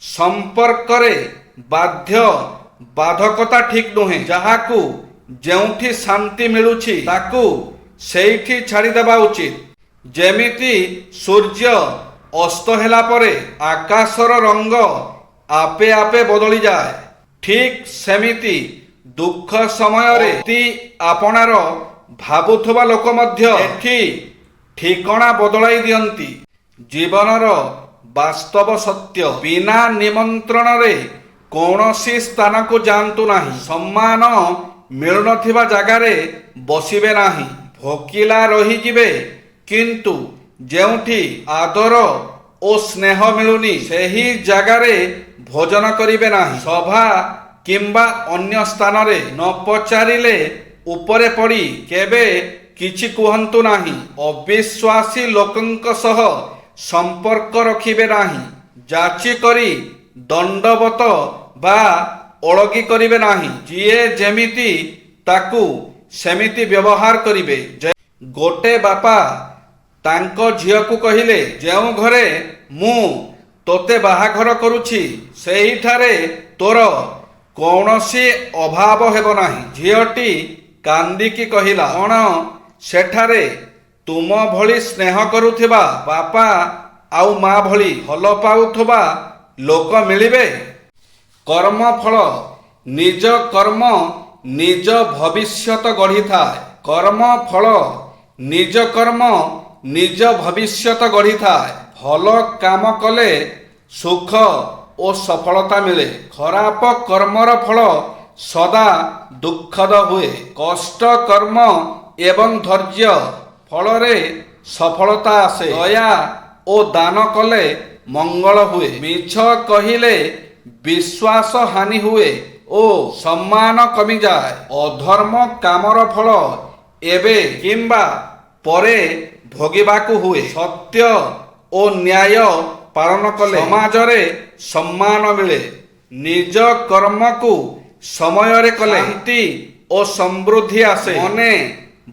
संपर्करे बाध्य बाधकता ठीक नुहे। जहाकू जेउठी शांति मिलुछि ताकू सेठी छाड़ी देबा उचित। जेमिति सूर्य अस्त हेला परे आकाशर रंग आपे आपे बदली जाए, ठीक सेमिति दुख समय रे अति आपणार भाबुथबा लोक मध्य एठी ठिकणा बदलाई दियंती। जीवनर वास्तव सत्य बिना निमंत्रण रे कौनसी स्थान को जानतु नाही। सम्मान मिलुनथिबा जगारे बसिबे नाही। भोकिला रही जिबे किंतु जेउठी आदर ओ स्नेह मिलुनी सेही जगारे भोजन करिबे नाही। सभा किंबा अन्य स्थान रे न पचारिले उपरे पड़ी केबे किछि कुहंतु नाही। अविश्वासी लोकंक सह संपर्क रखिबे नाही। जाची करी दंडवत बा ओळगी करिबे नाही। जिए जेमिति ताकू सेमिति व्यवहार करिबे। गोटे बापा तांको झियकू कहिले, जेउ घरे मु तोते बाहाघर करुछि सेहिठारे तोर कौनसी अभाव हेबो नाही। झियटी कांदिकी कहिला, कौन सेठारे तुम भली स्नेह करुथिबा बापा आउ मा भली भल पाउथबा लोक मिलिबे? कर्म फल निज कर्म निज भविष्यत गढ़ी थाए। कर्म फल निज कर्म निज भविष्यत गढ़ी थाए। भल काम कले सुख ओ सफलता मिले। खराब कर्मर फल सदा दुखद हुए। कष्ट कर्म एवं धैर्य फलरे सफलता आसे। दया ओ दान कले मंगल हुए। मिछ कहिले विश्वास हानि हुए ओ सम्मान कमी जाए। अधर्म कामर फल एबे किंबा परे भोगिबाकू हुए। सत्य ओ न्याय पालन कले समाजरे सम्मान मिले। निज कर्म को समय रे कले शांति ओ समृद्धि आसे। मने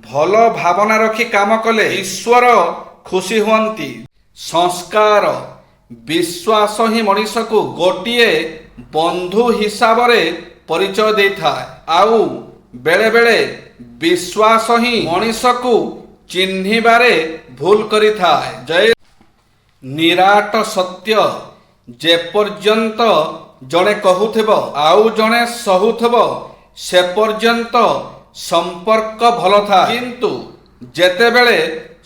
भल भावना रखी काम कले ईश्वर खुशी हुअंती। संस्कार विश्वास ही मनीष को गोटिए बंधु हिसाब रे परिचय दे थाए। आउ बेले बेले विश्वास ही मनीष को चिन्हिबारे भूल करि थाए। जय निराट सत्य जे पर्यंत जणे कहूथिब आउ जणे सहुथिब से पर्यंत संपर्क भल था। किंतु जेतेबेले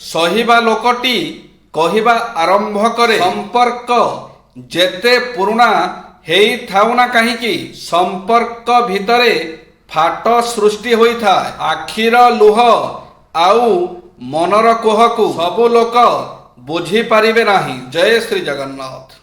सहिबा लोकटी कहिबा आरंभ करे संपर्क जेते पुराना हेई थाउना काहीकि संपर्क भितरे फाट सृष्टि होई था। आखिर लुह आउ मनर कोह को सबु लोक बुझी पारिबे नाही। जय श्री जगन्नाथ।